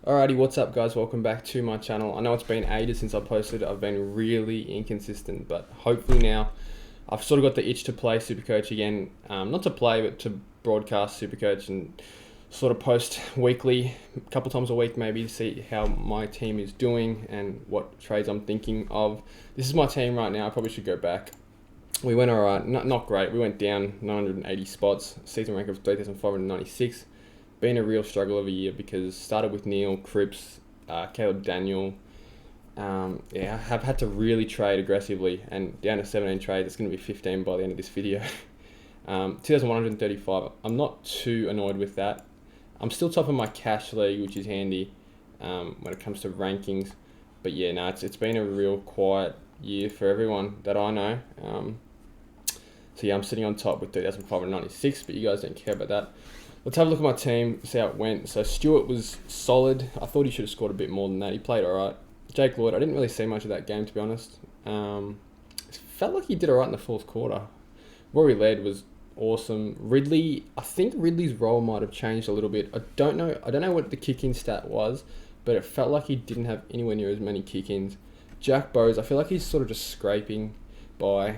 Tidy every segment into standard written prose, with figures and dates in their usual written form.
Alrighty, what's up guys? Welcome back to my channel. I know it's been ages since I posted. I've been really inconsistent, but hopefully now I've sort of got the itch to play SuperCoach again. Not to play, but to broadcast SuperCoach and sort of post weekly, a couple times a week maybe, to see how my team is doing and what trades I'm thinking of. This is my team right now. I probably should go back. We went alright, not great. We went down 980 spots, season rank of 3,596. Been a real struggle of a year because started with Neil, Cripps, Caleb Daniel. I have had to really trade aggressively and down to 17 trades. It's going to be 15 by the end of this video. 2,135. I'm not too annoyed with that. I'm still top of my cash league, which is handy when it comes to rankings. But yeah, no, it's been a real quiet year for everyone that I know. So yeah, I'm sitting on top with 3,596, but you guys don't care about that. Let's have a look at my team, see how it went. So Stewart was solid. I thought he should have scored a bit more than that. He played alright. Jake Lloyd, I didn't really see much of that game, to be honest. It felt like he did alright in the fourth quarter. Rory Laird was awesome. Ridley, I think Ridley's role might have changed a little bit. I don't know what the kick-in stat was, but it felt like he didn't have anywhere near as many kick-ins. Jack Bowes, I feel like he's sort of just scraping by.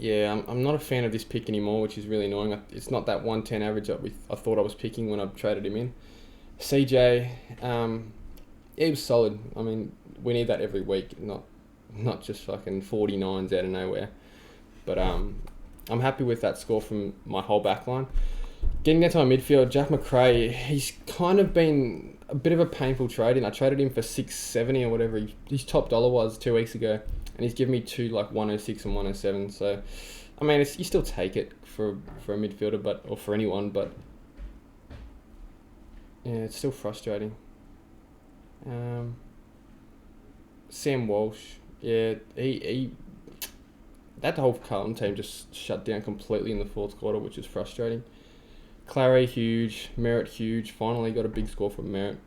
Yeah, I'm not a fan of this pick anymore, which is really annoying. It's not that 110 average that I thought I was picking when I traded him in. CJ, he was solid. I mean, we need that every week, not just fucking 49s out of nowhere. But I'm happy with that score from my whole backline. Getting down to my midfield, Jack Macrae, he's kind of been a bit of a painful trade-in. I traded him for 670 or whatever his top dollar was 2 weeks ago. And he's given me two like 106 and 107. So, I mean, you still take it for a midfielder, or for anyone, but yeah, it's still frustrating. Sam Walsh, yeah, he that whole Carlton team just shut down completely in the fourth quarter, which is frustrating. Clary, huge. Merritt, huge. Finally got a big score from Merritt.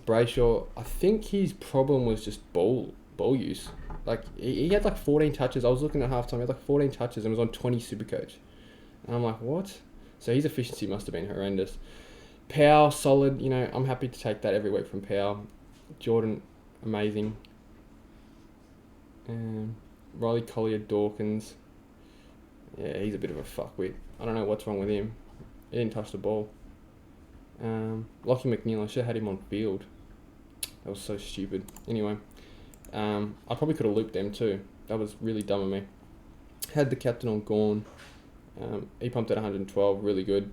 Bray Shaw, I think his problem was just ball use. Like, he had like 14 touches. I was looking at halftime, he had like 14 touches and was on 20 SuperCoach. And I'm like, what? So his efficiency must have been horrendous. Powell, solid. You know, I'm happy to take that every week from Powell. Jordan, amazing. Riley Collier, Dawkins. Yeah, he's a bit of a fuckwit. I don't know what's wrong with him. He didn't touch the ball. Lockie McNeil, I should have had him on field. That was so stupid. Anyway. I probably could have looped them too. That was really dumb of me. Had the captain on Gorn. He pumped at 112, really good.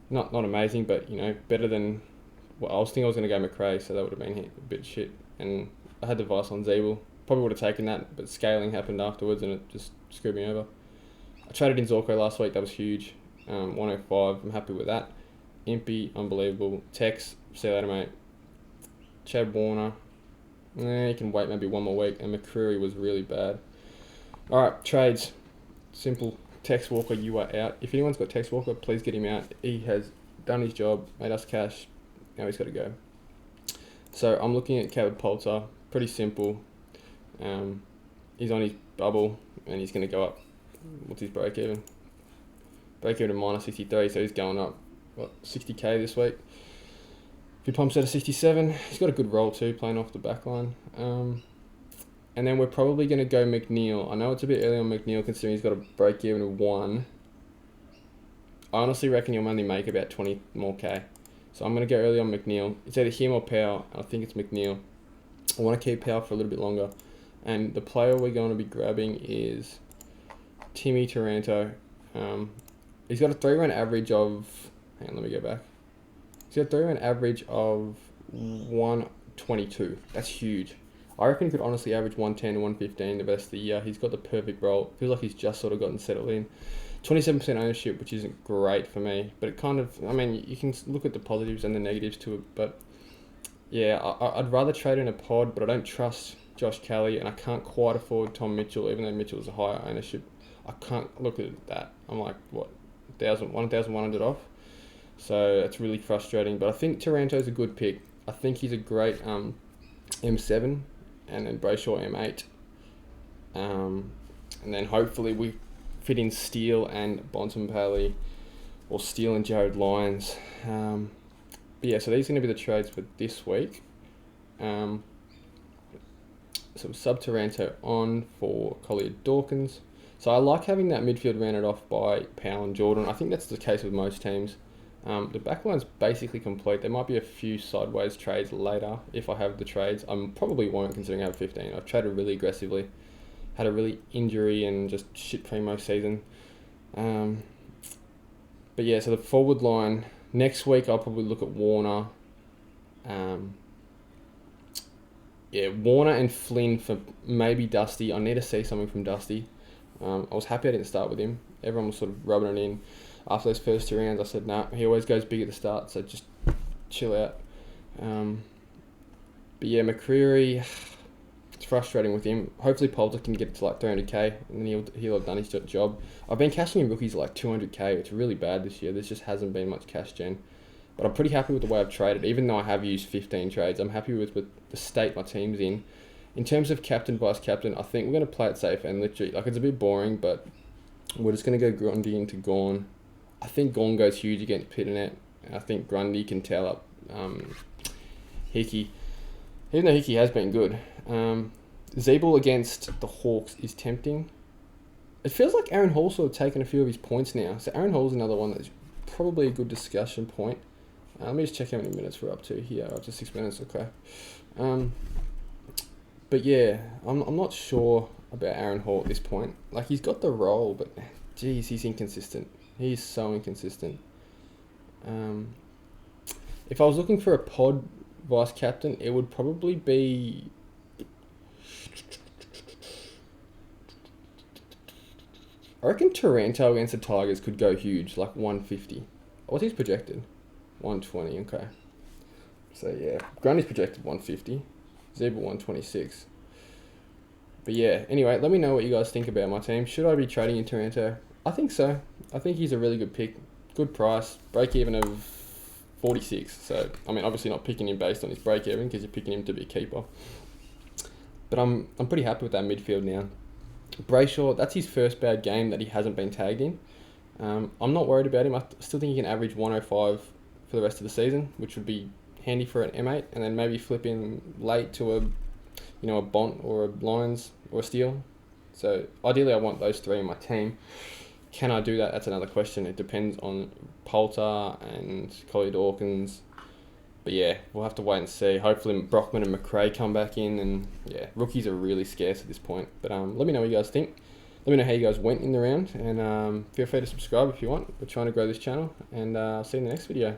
Not amazing, but you know, better than. Well, I was thinking I was going to go McRae, so that would have been a bit shit. And I had the vice on Zeeble. Probably would have taken that, but scaling happened afterwards, and it just screwed me over. I traded in Zorko last week. That was huge. 105. I'm happy with that. Impy, unbelievable. Tex, see you later, mate. Chad Warner. You can wait maybe one more week. And McCreary was really bad. Alright, trades. Simple. Tex Walker, you are out. If anyone's got Tex Walker, please get him out. He has done his job, made us cash. Now he's got to go. So I'm looking at Caleb Poulter. Pretty simple. He's on his bubble and he's going to go up. What's his break even? Break even to minus 63, so he's going up, 60k this week. If he pumps out a 67, he's got a good role too, playing off the back line. And then we're probably going to go McNeil. I know it's a bit early on McNeil considering he's got a break even of 1. I honestly reckon he'll only make about 20 more K. So I'm going to go early on McNeil. It's either him or Powell. I think it's McNeil. I want to keep Powell for a little bit longer. And the player we're going to be grabbing is Timmy Taranto. He's got a 3-round average of... Hang on, let me go back. He's got a 3-round average of 122. That's huge. I reckon he could honestly average 110 to 115 the rest of the year. He's got the perfect role. Feels like he's just sort of gotten settled in. 27% ownership, which isn't great for me. But it kind of... I mean, you can look at the positives and the negatives to it. But yeah, I'd rather trade in a pod, but I don't trust Josh Kelly. And I can't quite afford Tom Mitchell, even though Mitchell's a higher ownership. I can't look at that. I'm like, what, 1,100 off? So it's really frustrating. But I think Taranto's a good pick. I think he's a great M7 and then Bray Shaw M8. And then hopefully we fit in Steele and Bontempelli, or Steele and Jared Lyons. But yeah, so these are going to be the trades for this week. So sub Taranto on for Collier Dawkins. So I like having that midfield rounded off by Powell and Jordan. I think that's the case with most teams. The backline's basically complete. There might be a few sideways trades later if I have the trades. I probably won't, considering I have 15. I've traded really aggressively. Had a really injury and just shit primo season. But yeah, so the forward line, next week I'll probably look at Warner. Warner and Flynn for maybe Dusty. I need to see something from Dusty. I was happy I didn't start with him. Everyone was sort of rubbing it in. After those first 2 rounds, I said, nah, he always goes big at the start, so just chill out. But yeah, McCreary, it's frustrating with him. Hopefully Poulter can get it to like 300k, and then he'll have done his job. I've been cashing in rookies at like 200k. It's really bad this year. There just hasn't been much cash gen. But I'm pretty happy with the way I've traded. Even though I have used 15 trades, I'm happy with the state my team's in. In terms of captain, vice captain, I think we're going to play it safe and literally, like, it's a bit boring, but we're just going to go Grundy into Gorn. I think Gorn goes huge against Pitternet. I think Grundy can tail up Hickey. Even though Hickey has been good. Zeeble against the Hawks is tempting. It feels like Aaron Hall's sort of taken a few of his points now. So Aaron Hall's another one that's probably a good discussion point. Let me just check how many minutes we're up to here. Up to 6 minutes, okay. But yeah, I'm not sure about Aaron Hall at this point. Like, he's got the role, but geez, he's inconsistent. He's so inconsistent. If I was looking for a pod vice captain, it would probably be... I reckon Taranto against the Tigers could go huge, like 150. What's his projected? 120, okay. So yeah, Grundy's projected 150. Zeeble 126. But yeah, anyway, let me know what you guys think about my team. Should I be trading in Taranto? I think so. I think he's a really good pick. Good price. Break even of 46. So, I mean, obviously not picking him based on his break even because you're picking him to be a keeper. But I'm pretty happy with that midfield now. Bray Shaw, that's his first bad game that he hasn't been tagged in. I'm not worried about him. I still think he can average 105 for the rest of the season, which would be handy for an M8, and then maybe flip in late to a Bont or a Lions or a Steel. So ideally I want those three in my team. Can I do that? That's another question. It depends on Poulter and Collier Dawkins. But yeah, we'll have to wait and see. Hopefully Brockman and McRae come back in, and yeah, rookies are really scarce at this point. But let me know what you guys think. Let me know how you guys went in the round, and feel free to subscribe if you want. We're trying to grow this channel, and I'll see you in the next video.